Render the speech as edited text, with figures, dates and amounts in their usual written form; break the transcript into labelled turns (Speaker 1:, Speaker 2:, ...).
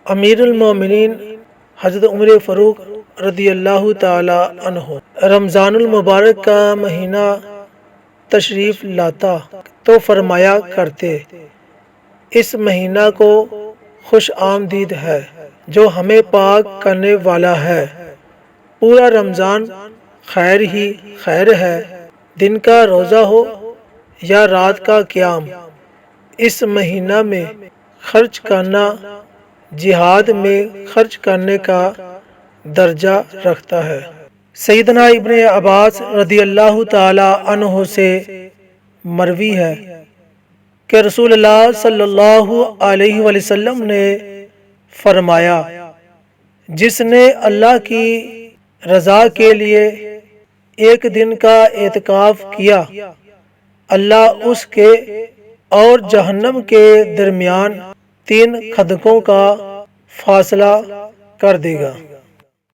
Speaker 1: امیر المومنین حضرت عمر فاروق رضی اللہ تعالی عنہ رمضان المبارک کا مہینہ تشریف لاتا تو فرمایا کرتے، اس مہینہ کو خوش آمدید ہے جو ہمیں پاک کرنے والا ہے۔ پورا رمضان خیر ہی خیر ہے، دن کا روزہ ہو یا رات کا قیام۔ اس مہینہ میں خرچ کرنا جہاد میں خرچ کرنے کا درجہ رکھتا ہے۔ سیدنا ابن عباس رضی اللہ تعالی عنہ سے مروی ہے کہ رسول اللہ صلی اللہ علیہ وسلم نے فرمایا، جس نے اللہ کی رضا کے لیے ایک دن کا اعتکاف کیا، اللہ اس کے اور جہنم کے درمیان 3 خندقوں کا فاصلہ کر دے گا۔